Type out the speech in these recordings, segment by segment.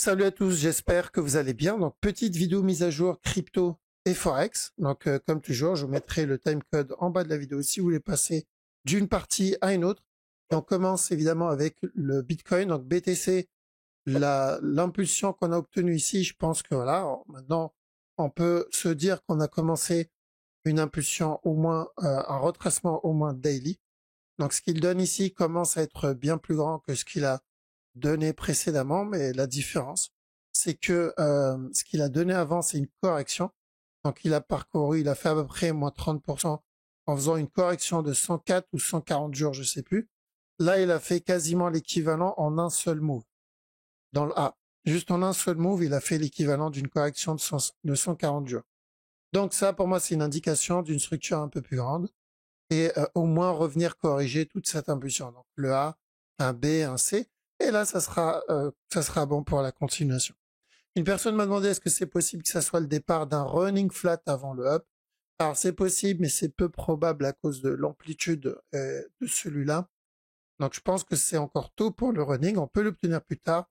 Salut à tous, j'espère que vous allez bien. Donc, petite vidéo mise à jour crypto et Forex. Donc, comme toujours, je vous mettrai le timecode en bas de la vidéo si vous voulez passer d'une partie à une autre. Et on commence évidemment avec le Bitcoin. Donc, BTC, l'impulsion qu'on a obtenue ici, je pense que voilà, maintenant, on peut se dire qu'on a commencé une impulsion au moins, un retracement au moins daily. Donc, ce qu'il donne ici commence à être bien plus grand que ce qu'il a donné précédemment, mais la différence, c'est que ce qu'il a donné avant, c'est une correction. Donc il a fait à peu près moins 30% en faisant une correction de 104 ou 140 jours, je sais plus. Là, il a fait quasiment l'équivalent en un seul move. Dans le A, juste en un seul move, il a fait l'équivalent d'une correction de 140 jours. Donc ça, pour moi, c'est une indication d'une structure un peu plus grande et au moins revenir corriger toute cette impulsion. Donc le A, un B, un C, et là ça sera bon pour la continuation. Une personne m'a demandé est-ce que c'est possible que ça soit le départ d'un running flat avant le up. Alors c'est possible, mais c'est peu probable à cause de l'amplitude de celui-là. Donc je pense que c'est encore tôt pour le running. On peut l'obtenir plus tard,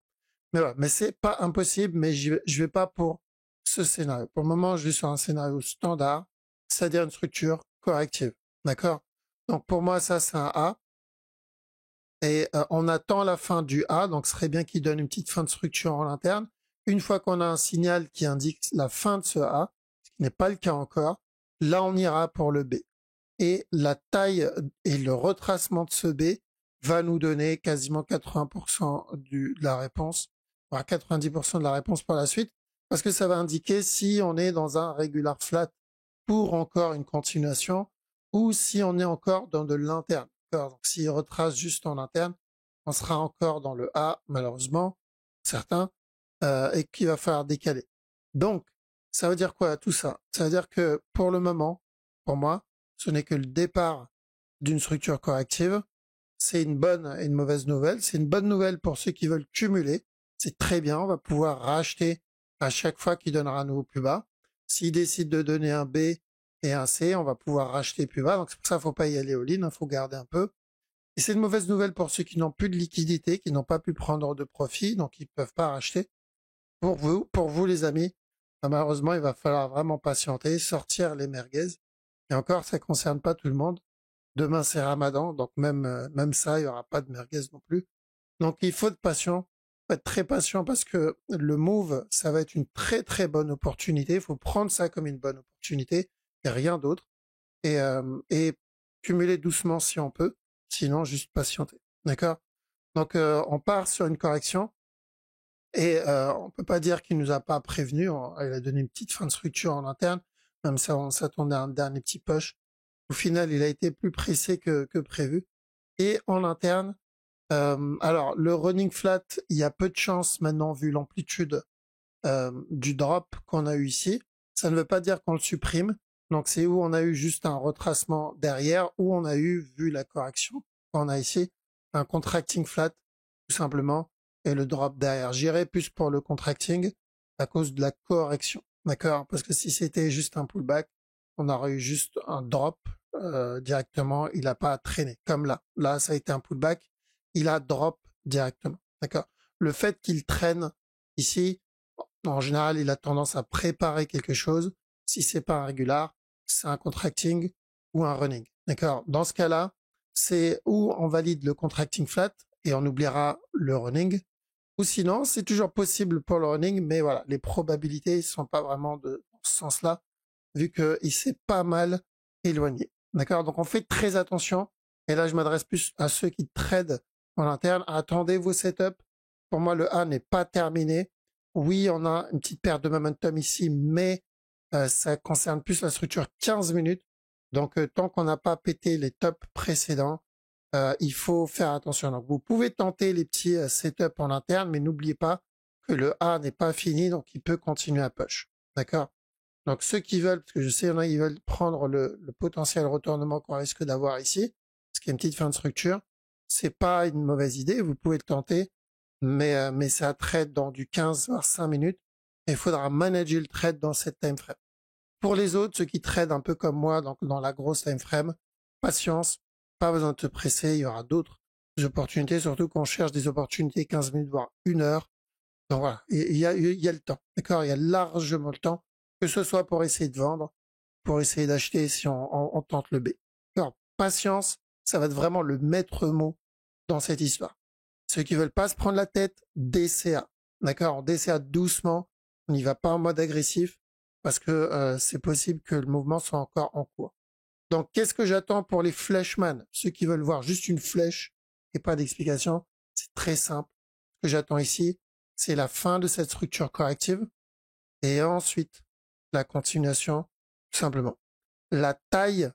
mais voilà. Mais c'est pas impossible. Mais je vais pas pour ce scénario. Pour le moment, je vais sur un scénario standard, c'est-à-dire une structure corrective. D'accord? Donc pour moi, ça c'est un A. Et on attend la fin du A, donc ce serait bien qu'il donne une petite fin de structure en interne. Une fois qu'on a un signal qui indique la fin de ce A, ce qui n'est pas le cas encore, là on ira pour le B. Et la taille et le retracement de ce B va nous donner quasiment 80% de la réponse, voire 90% de la réponse par la suite, parce que ça va indiquer si on est dans un regular flat pour encore une continuation, ou si on est encore dans de l'interne. Donc s'il retrace juste en interne, on sera encore dans le A, malheureusement, certains, et qu'il va falloir décaler. Donc, ça veut dire quoi tout ça? Ça veut dire que pour le moment, pour moi, ce n'est que le départ d'une structure corrective. C'est une bonne et une mauvaise nouvelle. C'est une bonne nouvelle pour ceux qui veulent cumuler. C'est très bien. On va pouvoir racheter à chaque fois qu'il donnera un nouveau plus bas. S'il décide de donner un B et un C, on va pouvoir racheter plus bas. Donc c'est pour ça qu'il ne faut pas y aller all-in, il faut garder un peu. Et c'est une mauvaise nouvelle pour ceux qui n'ont plus de liquidité, qui n'ont pas pu prendre de profit, donc ils ne peuvent pas racheter. Pour vous les amis, malheureusement, il va falloir vraiment patienter, sortir les merguez. Et encore, ça ne concerne pas tout le monde. Demain, c'est Ramadan, donc même ça, il n'y aura pas de merguez non plus. Donc, il faut être patient, faut être très patient parce que le move, ça va être une très très bonne opportunité. Il faut prendre ça comme une bonne opportunité et rien d'autre. Et cumuler doucement si on peut, sinon juste patienter. D'accord? Donc, on part sur une correction et on peut pas dire qu'il nous a pas prévenu. Il a donné une petite fin de structure en interne, même ça, on s'attendait à un dernier petit push. Au final, il a été plus pressé que prévu. Et en interne, alors le running flat, il y a peu de chance maintenant vu l'amplitude du drop qu'on a eu ici. Ça ne veut pas dire qu'on le supprime. Donc c'est où on a eu juste un retracement derrière, où on a eu, vu la correction qu'on a ici, un contracting flat, tout simplement, et le drop derrière. J'irais plus pour le contracting à cause de la correction. D'accord? Parce que si c'était juste un pullback, on aurait eu juste un drop directement, il n'a pas traîné. Comme là. Là, ça a été un pullback, il a drop directement. D'accord? Le fait qu'il traîne ici, en général, il a tendance à préparer quelque chose. Si c'est pas un régular, c'est un contracting ou un running. D'accord? Dans ce cas-là, c'est où on valide le contracting flat et on oubliera le running. Ou sinon, c'est toujours possible pour le running, mais voilà, les probabilités ne sont pas vraiment de dans ce sens-là, vu qu'il s'est pas mal éloigné. D'accord? Donc on fait très attention. Et là, je m'adresse plus à ceux qui tradent en interne. Attendez vos setups. Pour moi, le A n'est pas terminé. Oui, on a une petite perte de momentum ici, mais ça concerne plus la structure 15 minutes. Donc, tant qu'on n'a pas pété les tops précédents, il faut faire attention. Donc, vous pouvez tenter les petits setups en interne, mais n'oubliez pas que le A n'est pas fini, donc il peut continuer à push. D'accord? Donc, ceux qui veulent, parce que je sais, il y en a, ils veulent prendre le potentiel retournement qu'on risque d'avoir ici, ce qui est une petite fin de structure, c'est pas une mauvaise idée, vous pouvez le tenter, mais ça trade dans du 15 voire 5 minutes, et il faudra manager le trade dans cette time frame. Pour les autres, ceux qui tradent un peu comme moi, donc dans la grosse time frame, patience, pas besoin de te presser, il y aura d'autres opportunités, surtout qu'on cherche des opportunités 15 minutes, voire 1 heure. Donc voilà, il y a le temps, d'accord? Il y a largement le temps, que ce soit pour essayer de vendre, pour essayer d'acheter si on tente le B. Alors, patience, ça va être vraiment le maître mot dans cette histoire. Ceux qui veulent pas se prendre la tête, DCA. D'accord? On DCA doucement, on n'y va pas en mode agressif, parce que c'est possible que le mouvement soit encore en cours. Donc, qu'est-ce que j'attends pour les flashman? Ceux qui veulent voir juste une flèche et pas d'explication, c'est très simple. Ce que j'attends ici, c'est la fin de cette structure corrective et ensuite la continuation, tout simplement. La taille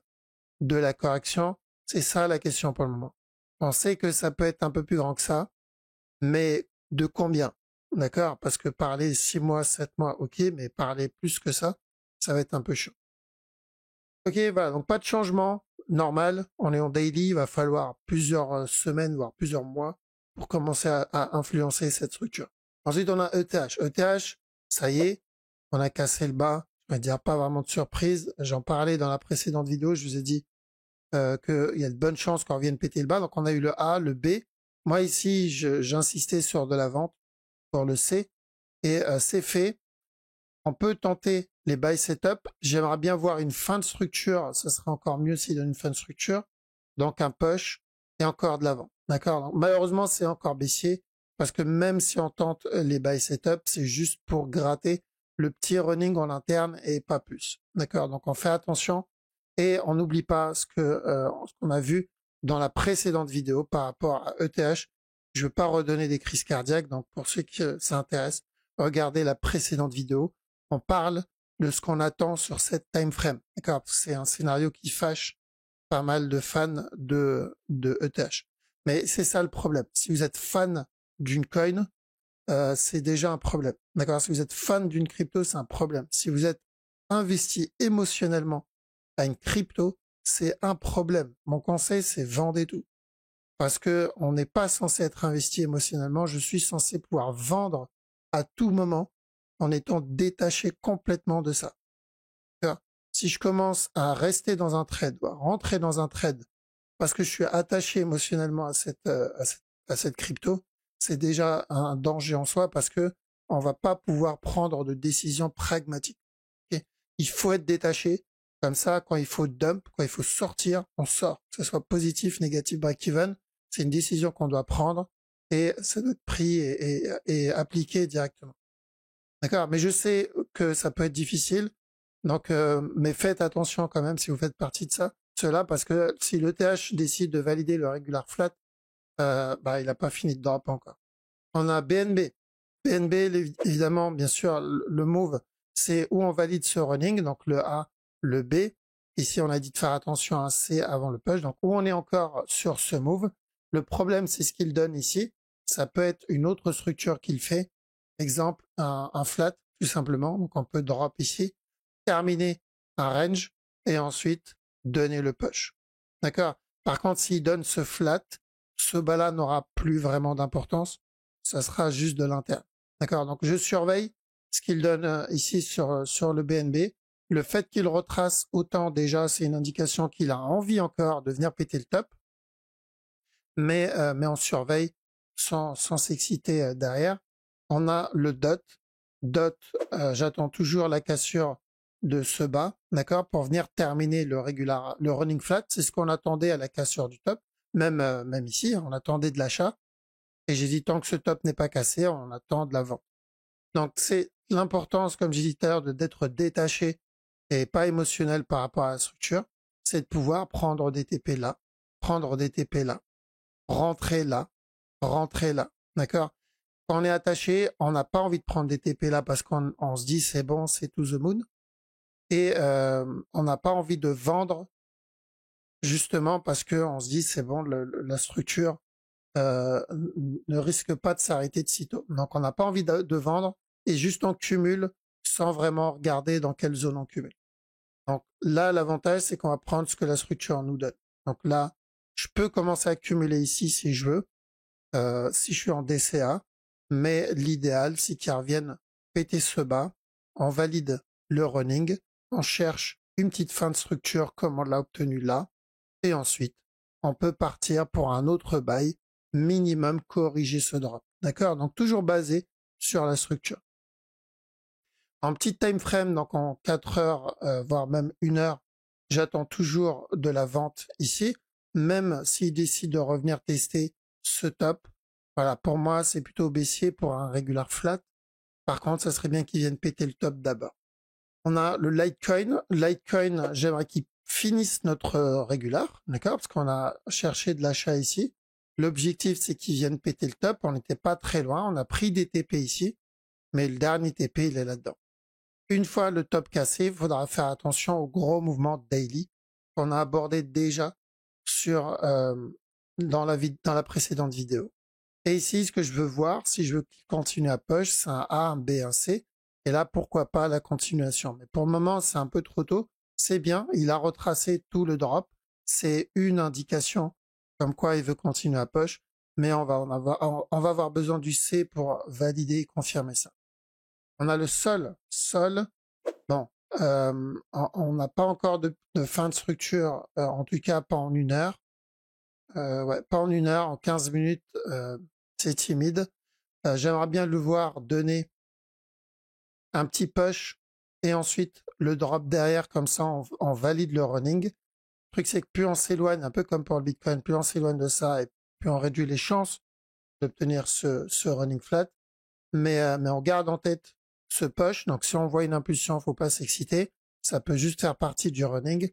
de la correction, c'est ça la question pour le moment. On sait que ça peut être un peu plus grand que ça, mais de combien? D'accord? Parce que parler 6 mois, 7 mois, ok, mais parler plus que ça va être un peu chaud. Ok, voilà, donc pas de changement, normal, on est en daily, il va falloir plusieurs semaines, voire plusieurs mois pour commencer à influencer cette structure. Ensuite, on a ETH. ETH, ça y est, on a cassé le bas, je vais dire pas vraiment de surprise, j'en parlais dans la précédente vidéo, je vous ai dit qu'il y a de bonnes chances qu'on revienne péter le bas, donc on a eu le A, le B. Moi ici, j'insistais sur de la vente pour le C, et c'est fait. On peut tenter les buy setup. J'aimerais bien voir une fin de structure. Ça serait encore mieux s'il donne une fin de structure. Donc un push et encore de l'avant. D'accord? Malheureusement, c'est encore baissier parce que même si on tente les buy setup, c'est juste pour gratter le petit running en interne et pas plus. D'accord? Donc on fait attention et on n'oublie pas ce qu'on a vu dans la précédente vidéo par rapport à ETH. Je ne veux pas redonner des crises cardiaques. Donc pour ceux qui s'intéressent, regardez la précédente vidéo. On parle de ce qu'on attend sur cette time frame. D'accord? C'est un scénario qui fâche pas mal de fans de ETH. Mais c'est ça le problème. Si vous êtes fan d'une coin, c'est déjà un problème. D'accord? Si vous êtes fan d'une crypto, c'est un problème. Si vous êtes investi émotionnellement à une crypto, c'est un problème. Mon conseil, c'est vendez tout. Parce que on n'est pas censé être investi émotionnellement. Je suis censé pouvoir vendre à tout moment en étant détaché complètement de ça. Si je commence à rester dans un trade, ou à rentrer dans un trade, parce que je suis attaché émotionnellement à cette crypto, c'est déjà un danger en soi parce que on va pas pouvoir prendre de décisions pragmatiques. Okay? Il faut être détaché. Comme ça, quand il faut dump, quand il faut sortir, on sort. Que ce soit positif, négatif, break-even, c'est une décision qu'on doit prendre et c'est notre prix et appliqué directement. D'accord? Mais je sais que ça peut être difficile. Donc, mais faites attention quand même si vous faites partie de cela, parce que si l'ETH décide de valider le regular flat, il n'a pas fini de drop encore. On a BNB. BNB, évidemment, bien sûr, le move, c'est où on valide ce running, donc le A, le B. Ici, on a dit de faire attention à un C avant le push. Donc, où on est encore sur ce move. Le problème, c'est ce qu'il donne ici. Ça peut être une autre structure qu'il fait. Exemple, un flat, tout simplement. Donc, on peut drop ici, terminer un range et ensuite donner le push. D'accord? Par contre, s'il donne ce flat, ce bas-là n'aura plus vraiment d'importance. Ça sera juste de l'interne. D'accord? Donc, je surveille ce qu'il donne ici sur le BNB. Le fait qu'il retrace autant, déjà, c'est une indication qu'il a envie encore de venir péter le top. Mais on surveille sans s'exciter derrière. On a le DOT. DOT, j'attends toujours la cassure de ce bas, d'accord, pour venir terminer le running flat. C'est ce qu'on attendait à la cassure du top. Même ici, on attendait de l'achat. Et j'ai dit, tant que ce top n'est pas cassé, on attend de la vente. Donc, c'est l'importance, comme j'ai dit tout à l'heure, d'être détaché et pas émotionnel par rapport à la structure. C'est de pouvoir prendre des TP là, prendre des TP là, rentrer là, rentrer là. D'accord? Quand on est attaché, on n'a pas envie de prendre des TP là parce qu'on se dit c'est bon, c'est to the moon. Et on n'a pas envie de vendre justement parce que on se dit c'est bon, la structure ne risque pas de s'arrêter de sitôt. Donc on n'a pas envie de vendre et juste on cumule sans vraiment regarder dans quelle zone on cumule. Donc là, l'avantage, c'est qu'on va prendre ce que la structure nous donne. Donc là, je peux commencer à cumuler ici si je veux, si je suis en DCA, mais l'idéal, c'est qu'ils reviennent péter ce bas, on valide le running, on cherche une petite fin de structure comme on l'a obtenu là, et ensuite, on peut partir pour un autre buy, minimum corriger ce drop. D'accord? Donc toujours basé sur la structure. En petit time frame, donc en 4 heures, voire même 1 heure, j'attends toujours de la vente ici, même s'il décide de revenir tester ce top. Voilà, pour moi, c'est plutôt baissier pour un regular flat. Par contre, ça serait bien qu'il vienne péter le top d'abord. On a le Litecoin. Litecoin, j'aimerais qu'il finisse notre régular, d'accord? Parce qu'on a cherché de l'achat ici. L'objectif, c'est qu'il vienne péter le top. On n'était pas très loin. On a pris des TP ici, mais le dernier TP, il est là-dedans. Une fois le top cassé, il faudra faire attention aux gros mouvements daily qu'on a abordé déjà sur dans la précédente vidéo. Et ici, ce que je veux voir, si je veux qu'il continue à push, c'est un A, un B, un C. Et là, pourquoi pas la continuation. Mais pour le moment, c'est un peu trop tôt. C'est bien, il a retracé tout le drop. C'est une indication comme quoi il veut continuer à push. Mais on va avoir besoin du C pour valider et confirmer ça. On a le sol. Bon, on n'a pas encore de fin de structure, en tout cas pas en 1 heure. Ouais, pas en 1 heure, en 15 minutes, c'est timide. J'aimerais bien le voir donner un petit push et ensuite le drop derrière, comme ça on valide le running. Le truc, c'est que plus on s'éloigne, un peu comme pour le Bitcoin, plus on s'éloigne de ça et plus on réduit les chances d'obtenir ce running flat. Mais on garde en tête ce push. Donc, si on voit une impulsion, faut pas s'exciter. Ça peut juste faire partie du running.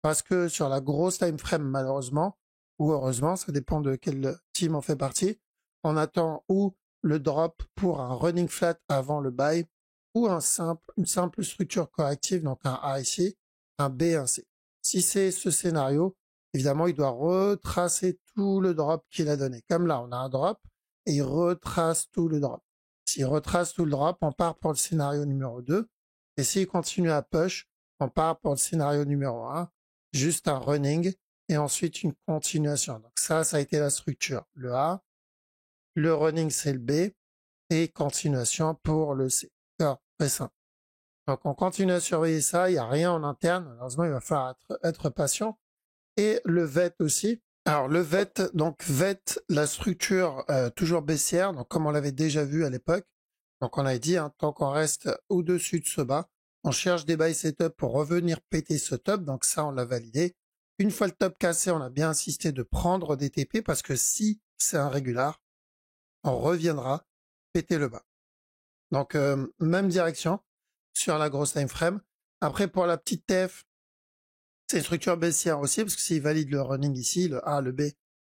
Parce que sur la grosse time frame, malheureusement, ou heureusement, ça dépend de quel team on fait partie, on attend ou le drop pour un running flat avant le buy, ou une simple structure corrective, donc un A ici, un B, un C. Si c'est ce scénario, évidemment, il doit retracer tout le drop qu'il a donné. Comme là, on a un drop et il retrace tout le drop. S'il retrace tout le drop, on part pour le scénario numéro 2. Et s'il continue à push, on part pour le scénario numéro 1. Juste un running et ensuite une continuation. Donc ça a été la structure. Le A, le running c'est le B et continuation pour le C. Alors, très simple. Donc on continue à surveiller ça, il n'y a rien en interne. Malheureusement, il va falloir être patient. Et le VET aussi. Alors le VET, la structure toujours baissière, donc comme on l'avait déjà vu à l'époque. Donc on avait dit, tant qu'on reste au-dessus de ce bas, on cherche des buy setup pour revenir péter ce top. Donc ça, on l'a validé. Une fois le top cassé, on a bien insisté de prendre des TP parce que si c'est un régular, on reviendra péter le bas. Donc même direction sur la grosse time frame. Après pour la petite TF, c'est une structure baissière aussi, parce que s'il valide le running ici, le A, le B,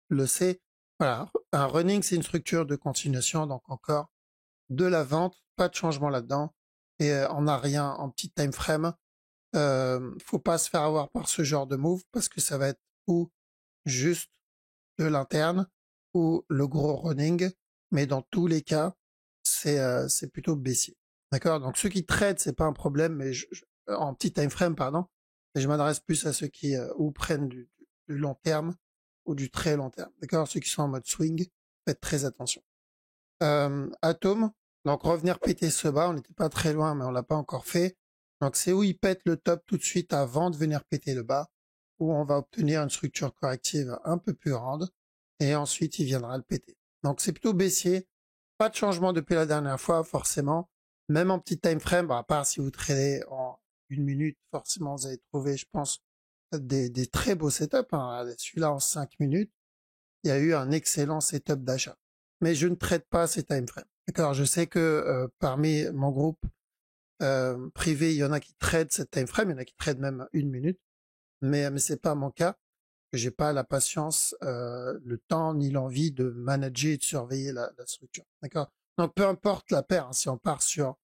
le C, voilà. Un running, c'est une structure de continuation, donc encore de la vente, pas de changement là-dedans, et on n'a rien en petit time frame. Faut pas se faire avoir par ce genre de move, parce que ça va être ou juste de l'interne, ou le gros running, mais dans tous les cas, c'est plutôt baissier. D'accord? Donc ceux qui trade, c'est pas un problème, mais en petit time frame, pardon. Et je m'adresse plus à ceux qui ou prennent du long terme ou du très long terme. D'accord? Ceux qui sont en mode swing, faites très attention. Atom, donc revenir péter ce bas, on n'était pas très loin, mais on l'a pas encore fait. Donc c'est où il pète le top tout de suite avant de venir péter le bas, où on va obtenir une structure corrective un peu plus grande, et ensuite il viendra le péter. Donc c'est plutôt baissier, pas de changement depuis la dernière fois, forcément. Même en petit time frame, à part si vous tradez en 1 minute, forcément vous allez trouver, je pense, des très beaux setups. Hein. Celui-là en 5 minutes, il y a eu un excellent setup d'achat. Mais je ne trade pas ces time frames. D'accord, je sais que parmi mon groupe privé, il y en a qui tradent cette time frame, il y en a qui tradent même 1 minute, mais c'est pas mon cas. J'ai pas la patience, le temps ni l'envie de manager et de surveiller la structure. D'accord. Donc peu importe la paire, hein, si on part sur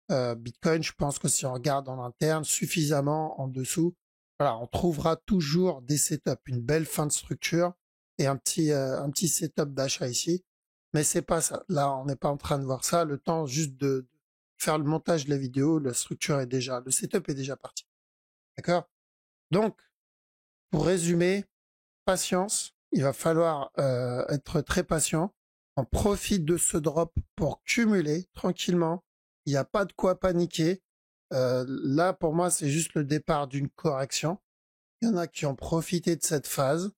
Bitcoin, je pense que si on regarde en interne suffisamment en dessous, voilà, on trouvera toujours des setups, une belle fin de structure et un petit setup d'achat ici. Mais c'est pas ça. Là, on n'est pas en train de voir ça. Le temps juste de faire le montage de la vidéo, le setup est déjà parti. D'accord? Donc, pour résumer, patience. Il va falloir être très patient. On profite de ce drop pour cumuler tranquillement. Il n'y a pas de quoi paniquer. Là, pour moi, c'est juste le départ d'une correction. Il y en a qui ont profité de cette phase.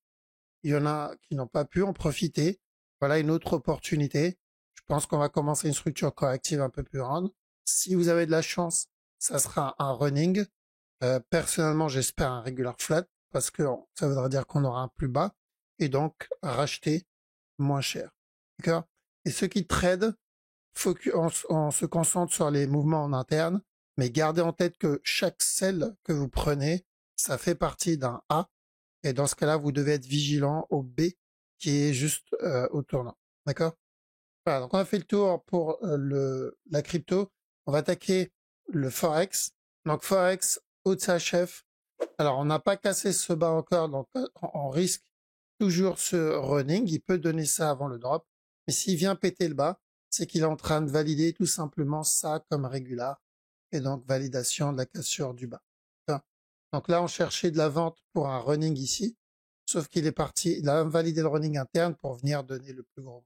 Il y en a qui n'ont pas pu en profiter. Voilà une autre opportunité. Je pense qu'on va commencer une structure corrective un peu plus grande. Si vous avez de la chance, ça sera un running. Personnellement, j'espère un regular flat parce que ça voudra dire qu'on aura un plus bas et donc racheter moins cher. D'accord? Et ceux qui trade, on se concentre sur les mouvements en interne, mais gardez en tête que chaque sell que vous prenez, ça fait partie d'un A. Et dans ce cas-là, vous devez être vigilant au B qui est juste au tournant. D'accord? Voilà, donc on a fait le tour pour la crypto. On va attaquer le Forex. Donc Forex, haut de sa chef. Alors on n'a pas cassé ce bas encore, donc on risque toujours ce running. Il peut donner ça avant le drop. Mais s'il vient péter le bas, c'est qu'il est en train de valider tout simplement ça comme régular. Et donc validation de la cassure du bas. Enfin, donc là, on cherchait de la vente pour un running ici. Sauf qu'il est parti, il a invalidé le running interne pour venir donner le plus gros.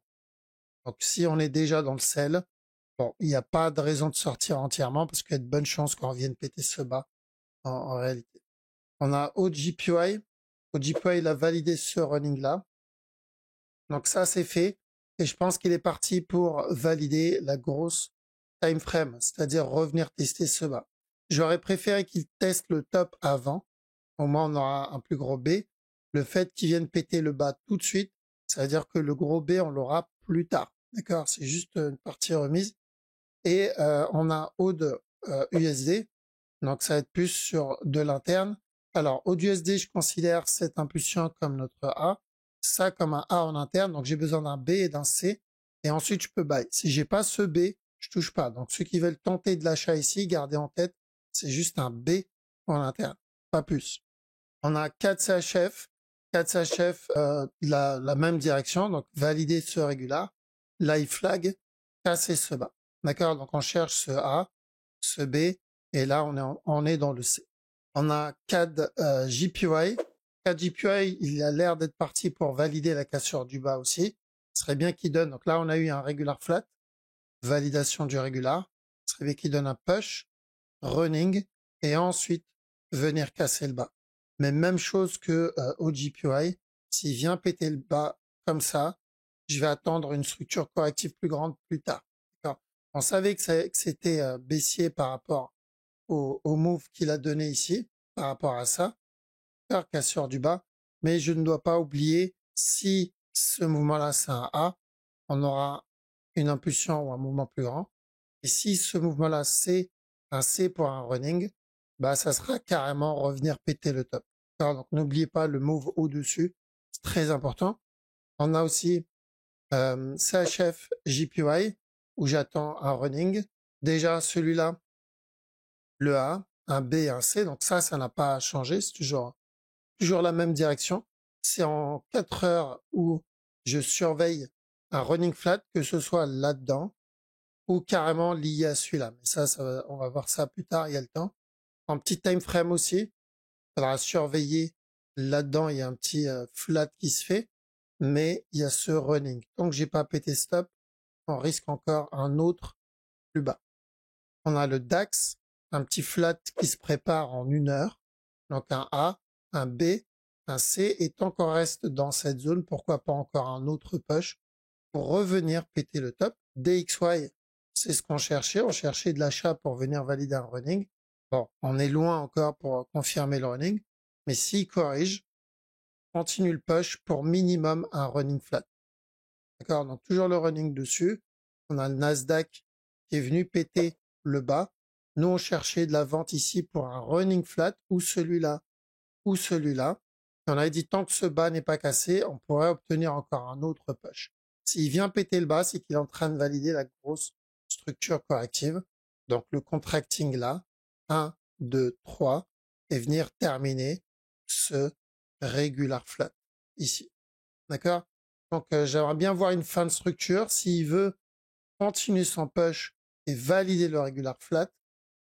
Donc si on est déjà dans le sell, bon, il n'y a pas de raison de sortir entièrement parce qu'il y a de bonnes chances qu'on revienne péter ce bas en réalité. On a OGPY. OGPY, il a validé ce running-là. Donc ça, c'est fait. Et je pense qu'il est parti pour valider la grosse time frame, c'est-à-dire revenir tester ce bas. J'aurais préféré qu'il teste le top avant. Au moins, on aura un plus gros B. Le fait qu'il vienne péter le bas tout de suite, ça veut dire que le gros B, on l'aura plus tard. D'accord? C'est juste une partie remise. Et on a AUD USD. Donc ça va être plus sur de l'interne. Alors AUD USD, je considère cette impulsion comme notre A, ça comme un A en interne. Donc j'ai besoin d'un B et d'un C. Et ensuite je peux buy. Si j'ai pas ce B, je touche pas. Donc ceux qui veulent tenter de l'achat ici, gardez en tête, c'est juste un B en interne, pas plus. On a 4 CHF, 4 CHF la même direction, donc valider ce régular. Là, il flag, casser ce bas. D'accord? Donc on cherche ce A, ce B, et là on est dans le C. On a CAD JPY. CAD JPY, il a l'air d'être parti pour valider la cassure du bas aussi. Ce serait bien qu'il donne. Donc là, on a eu un regular flat, validation du régular. Ce serait bien qu'il donne un push, running, et ensuite venir casser le bas. Mais même chose que OGPY, s'il vient péter le bas comme ça, je vais attendre une structure corrective plus grande plus tard. On savait que c'était baissier par rapport au move qu'il a donné ici, par rapport à ça, cassure du bas, mais je ne dois pas oublier, si ce mouvement-là c'est un A, on aura une impulsion ou un mouvement plus grand. Et si ce mouvement-là c'est un C pour un running, bah ça sera carrément revenir péter le top. Donc n'oubliez pas le move au-dessus, c'est très important. On a aussi CHF JPY où j'attends un running. Déjà celui-là, le A, un B et un C, donc ça n'a pas changé, c'est toujours la même direction. C'est en 4 heures où je surveille un running flat, que ce soit là-dedans ou carrément lié à celui-là. Mais ça on va voir ça plus tard, il y a le temps. En petit time frame aussi, il faudra surveiller là-dedans, il y a un petit flat qui se fait, mais il y a ce running. Tant que j'ai pas pété stop, on risque encore un autre plus bas. On a le DAX, un petit flat qui se prépare en 1 heure. Donc un A, un B, un C, et tant qu'on reste dans cette zone, pourquoi pas encore un autre push pour revenir péter le top. DXY, c'est ce qu'on cherchait. On cherchait de l'achat pour venir valider un running. Bon, on est loin encore pour confirmer le running, mais s'il corrige, continue le push pour minimum un running flat. D'accord? Donc toujours le running dessus. On a le Nasdaq qui est venu péter le bas. Nous, on cherchait de la vente ici pour un running flat ou celui-là ou celui-là. On avait dit tant que ce bas n'est pas cassé, on pourrait obtenir encore un autre push. S'il vient péter le bas, c'est qu'il est en train de valider la grosse structure corrective. Donc le contracting là, 1, 2, 3, et venir terminer ce regular flat ici. D'accord? Donc j'aimerais bien voir une fin de structure. S'il veut continuer son push et valider le regular flat,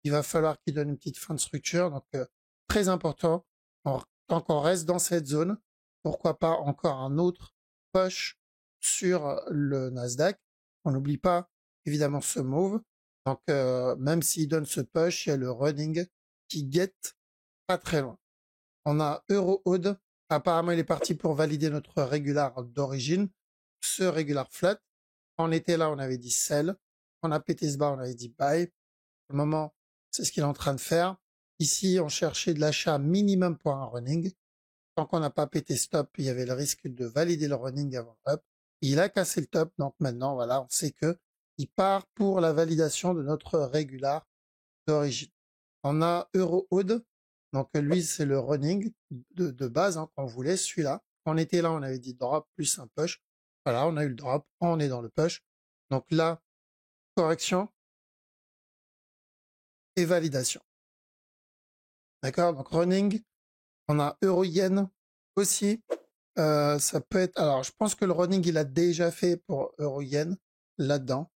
il va falloir qu'il donne une petite fin de structure. Donc très important, tant qu'on reste dans cette zone, pourquoi pas encore un autre push sur le Nasdaq. On n'oublie pas évidemment ce move. Donc même s'il donne ce push, il y a le running qui guette pas très loin. On a EuroAude. Apparemment, il est parti pour valider notre régular d'origine, ce régular flat. Quand on était là, on avait dit sell. Quand on a pété ce bas, on avait dit buy. Pour le moment, c'est ce qu'il est en train de faire. Ici, on cherchait de l'achat minimum pour un running. Tant qu'on n'a pas pété stop, il y avait le risque de valider le running avant le up. Il a cassé le top, donc maintenant, voilà, on sait que il part pour la validation de notre régular d'origine. On a EuroHood, donc lui, c'est le running de base qu'on voulait, celui-là. Quand on était là, on avait dit drop plus un push. Voilà, on a eu le drop, on est dans le push. Donc là, correction et validation. D'accord? Donc running, on a euro-yen aussi. Ça peut être. Alors, je pense que le running, il a déjà fait pour euro-yen là-dedans.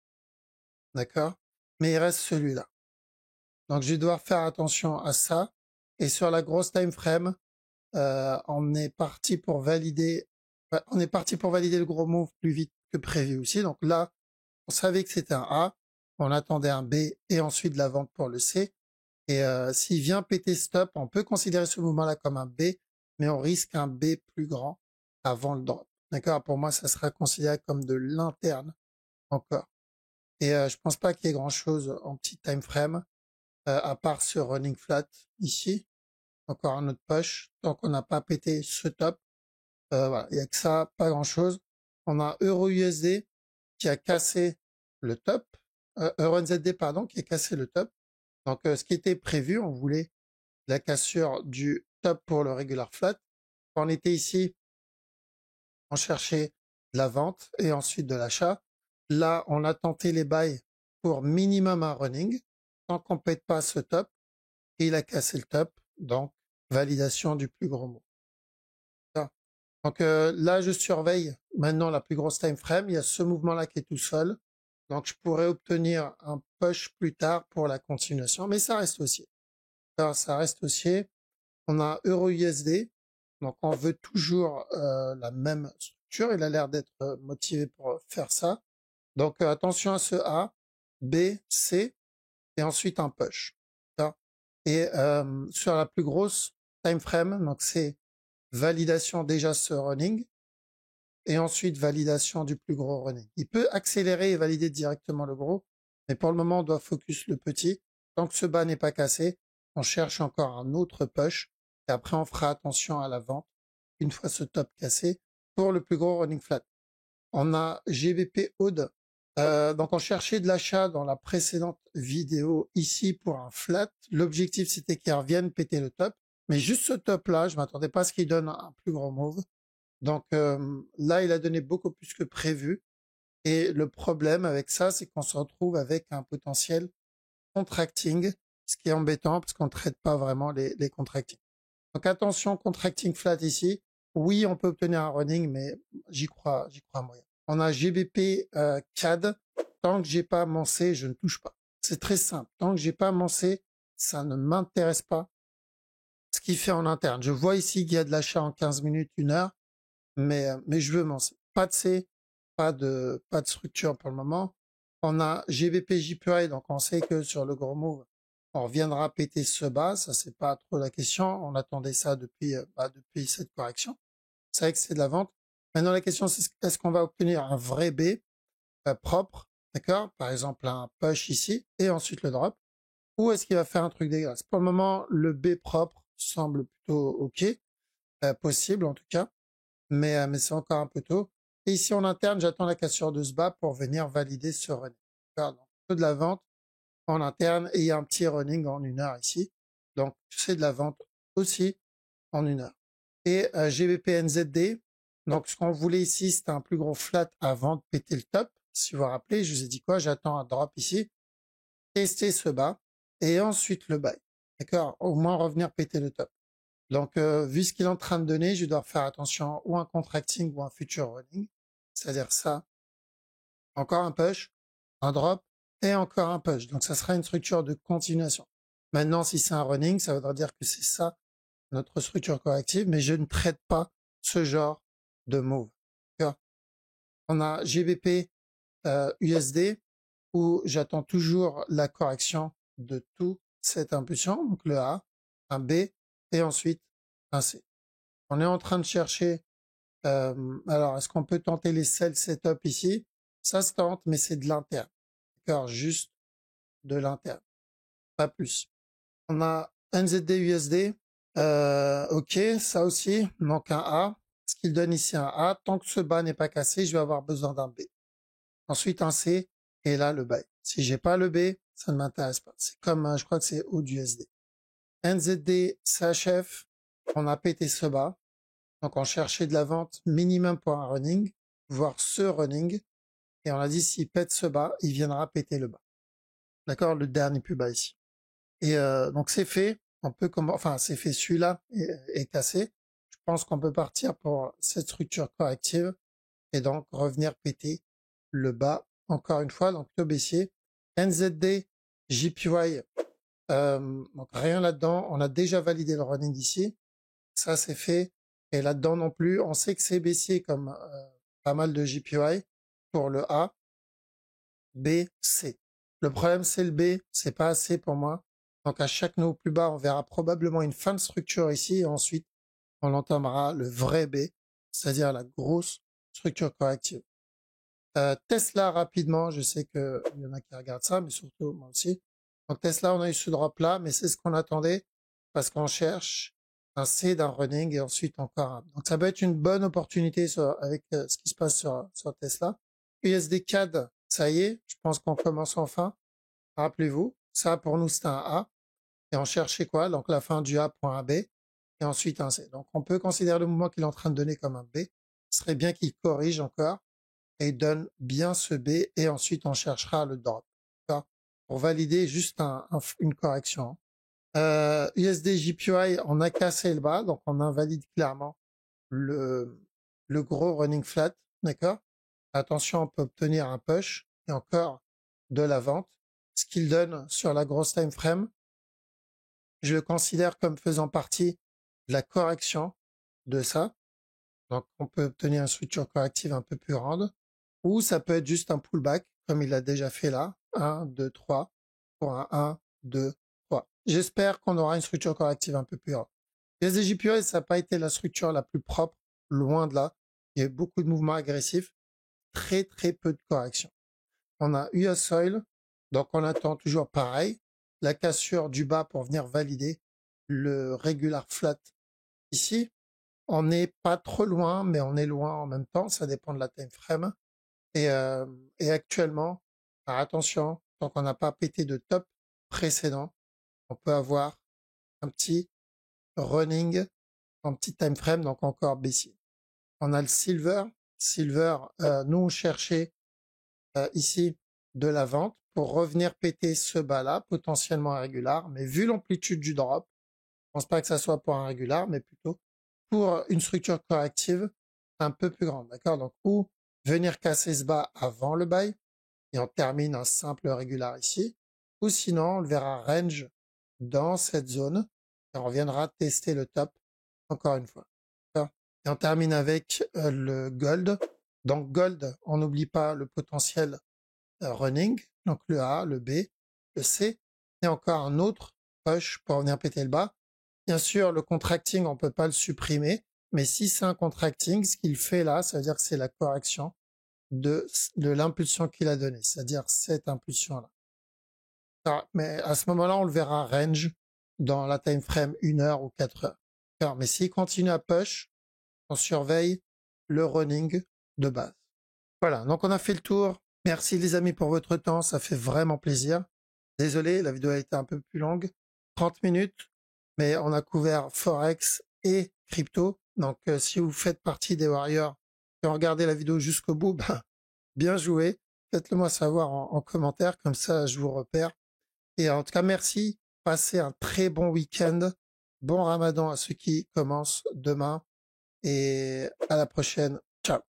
D'accord? Mais il reste celui-là. Donc, je vais devoir faire attention à ça. Et sur la grosse time frame, on est parti pour valider. On est parti pour valider le gros move plus vite que prévu aussi. Donc là, on savait que c'était un A. On attendait un B et ensuite de la vente pour le C. Et s'il vient péter stop, on peut considérer ce mouvement-là comme un B, mais on risque un B plus grand avant le drop. D'accord? Pour moi, ça sera considéré comme de l'interne encore. Et je pense pas qu'il y ait grand-chose en petit time frame, à part ce running flat ici. Encore un autre push. Tant qu'on n'a pas pété ce top, voilà, il y a que ça, pas grand-chose. On a Euro-USD qui a cassé le top, Euro-NZD pardon, qui a cassé le top. Donc ce qui était prévu, on voulait la cassure du top pour le regular flat. Quand on était ici, on cherchait de la vente et ensuite de l'achat. Là, on a tenté les buys pour minimum un running. Tant qu'on ne pète pas ce top, et il a cassé le top, donc validation du plus gros mot. Donc là, je surveille maintenant la plus grosse time frame. Il y a ce mouvement-là qui est tout seul. Donc je pourrais obtenir un push plus tard pour la continuation, mais ça reste haussier. Ça reste haussier. On a Euro-USD. Donc on veut toujours la même structure. Il a l'air d'être motivé pour faire ça. Donc attention à ce A, B, C et ensuite un push. Et sur la plus grosse time frame, donc c'est validation déjà ce running et ensuite validation du plus gros running. Il peut accélérer et valider directement le gros, mais pour le moment on doit focus le petit. Tant que ce bas n'est pas cassé, on cherche encore un autre push et après on fera attention à la vente une fois ce top cassé pour le plus gros running flat. On a GBP Oud. Donc on cherchait de l'achat dans la précédente vidéo ici pour un flat. L'objectif c'était qu'il revienne péter le top. Mais juste ce top là, je m'attendais pas à ce qu'il donne un plus gros move. Donc là, il a donné beaucoup plus que prévu. Et le problème avec ça, c'est qu'on se retrouve avec un potentiel contracting, ce qui est embêtant parce qu'on ne traite pas vraiment les contracting. Donc attention, contracting flat ici. Oui, on peut obtenir un running, mais j'y crois moyen. On a GBP CAD. Tant que j'ai pas amancé, je ne touche pas. C'est très simple. Tant que j'ai pas amancé, ça ne m'intéresse pas ce qu'il fait en interne. Je vois ici qu'il y a de l'achat en 15 minutes, 1 heure, mais je veux avancer. Pas de C, pas de structure pour le moment. On a GBP JPY, donc on sait que sur le gros move, on reviendra péter ce bas. Ça, c'est pas trop la question. On attendait ça depuis cette correction. C'est vrai que c'est de la vente. Maintenant, la question, c'est est-ce qu'on va obtenir un vrai B propre, d'accord? Par exemple, un push ici et ensuite le drop. Ou est-ce qu'il va faire un truc dégueulasse? Pour le moment, le B propre semble plutôt OK, possible en tout cas, mais c'est encore un peu tôt. Et ici en interne, j'attends la cassure de ce bas pour venir valider ce running. D'accord? Donc, peu de la vente en interne et il y a un petit running en 1 heure ici. Donc c'est de la vente aussi en 1 heure. Et GBP NZD, donc ce qu'on voulait ici, c'était un plus gros flat avant de péter le top. Si vous vous rappelez, je vous ai dit quoi? J'attends un drop ici, tester ce bas et ensuite le buy. D'accord? Au moins revenir péter le top. Donc, vu ce qu'il est en train de donner, je dois faire attention ou un contracting ou un future running. C'est-à-dire ça, encore un push, un drop et encore un push. Donc, ça sera une structure de continuation. Maintenant, si c'est un running, ça voudra dire que c'est ça notre structure corrective, mais je ne traite pas ce genre de move. D'accord? On a GBP USD où j'attends toujours la correction de toute cette impulsion, donc le A, un B et ensuite un C. On est en train de chercher, alors est-ce qu'on peut tenter les sell setup ici? Ça se tente, mais c'est de l'interne. D'accord, juste de l'interne, pas plus. On a NZD USD, ok, ça aussi, donc un A. Ce qu'il donne ici un A, tant que ce bas n'est pas cassé, je vais avoir besoin d'un B. Ensuite un C, et là le buy. Si j'ai pas le B, ça ne m'intéresse pas. C'est comme, je crois que c'est haut du USD. NZD, CHF, on a pété ce bas. Donc on cherchait de la vente minimum pour un running, voire ce running. Et on a dit s'il pète ce bas, il viendra péter le bas. D'accord, le dernier plus bas ici. Et donc c'est fait. On peut enfin c'est fait, celui-là est cassé. Je pense qu'on peut partir pour cette structure corrective et donc revenir péter le bas encore une fois. Donc le baissier, NZD, JPY, donc rien là-dedans. On a déjà validé le running ici. Ça c'est fait. Et là-dedans non plus. On sait que c'est baissier comme pas mal de JPY pour le A, B, C. Le problème c'est le B, c'est pas assez pour moi. Donc à chaque nœud plus bas, on verra probablement une fin de structure ici et ensuite on entamera le vrai B, c'est-à-dire la grosse structure corrective. Tesla rapidement, je sais qu'il y en a qui regardent ça, mais surtout moi aussi. Donc Tesla, on a eu ce drop là, mais c'est ce qu'on attendait parce qu'on cherche un C d'un running et ensuite encore un. Donc ça peut être une bonne opportunité avec ce qui se passe sur Tesla. USD CAD, ça y est, je pense qu'on commence enfin. Rappelez-vous, ça pour nous c'est un A. Et on cherchait quoi? Donc la fin du A pour un B et ensuite un C. Donc on peut considérer le mouvement qu'il est en train de donner comme un B. Ce serait bien qu'il corrige encore et donne bien ce B et ensuite on cherchera le drop. Pour valider juste une correction. USD JPY, on a cassé le bas, donc on invalide clairement le gros running flat, d'accord? Attention, on peut obtenir un push et encore de la vente. Ce qu'il donne sur la grosse time frame, je le considère comme faisant partie de la correction de ça. Donc, on peut obtenir une structure corrective un peu plus grande, ou ça peut être juste un pullback, comme il l'a déjà fait là. 1, 2, 3, pour un 1, 2, 3. J'espère qu'on aura une structure corrective un peu plus grande. Les SDJPE, ça n'a pas été la structure la plus propre, loin de là. Il y a eu beaucoup de mouvements agressifs, très très peu de corrections. On a US Oil, donc on attend toujours pareil, la cassure du bas pour venir valider le regular flat ici. On n'est pas trop loin, mais on est loin en même temps, ça dépend de la time frame. Et actuellement, attention, tant qu'on n'a pas pété de top précédent, on peut avoir un petit running en petit time frame, donc encore baissier. On a le silver. Silver, nous on cherchait ici de la vente pour revenir péter ce bas-là, potentiellement irrégulier, mais vu l'amplitude du drop, je pense pas que ça soit pour un régulier, mais plutôt pour une structure corrective un peu plus grande, d'accord? Donc, ou venir casser ce bas avant le buy, et on termine un simple régulier ici, ou sinon, on le verra range dans cette zone, et on reviendra tester le top encore une fois. Et on termine avec le gold. Donc, gold, on n'oublie pas le potentiel running, donc le A, le B, le C, et encore un autre push pour venir péter le bas. Bien sûr, le contracting, on peut pas le supprimer, mais si c'est un contracting, ce qu'il fait là, ça veut dire que c'est la correction de l'impulsion qu'il a donnée, c'est-à-dire cette impulsion-là. Mais à ce moment-là, on le verra range dans la time frame 1 heure ou 4 heures. Mais s'il continue à push, on surveille le running de base. Voilà, donc on a fait le tour. Merci les amis pour votre temps, ça fait vraiment plaisir. Désolé, la vidéo a été un peu plus longue, 30 minutes, mais on a couvert Forex et crypto. Donc si vous faites partie des warriors et regardez la vidéo jusqu'au bout, ben, bien joué. Faites-le moi savoir en commentaire, comme ça je vous repère. Et en tout cas, merci. Passez un très bon week-end. Bon Ramadan à ceux qui commencent demain. Et à la prochaine. Ciao.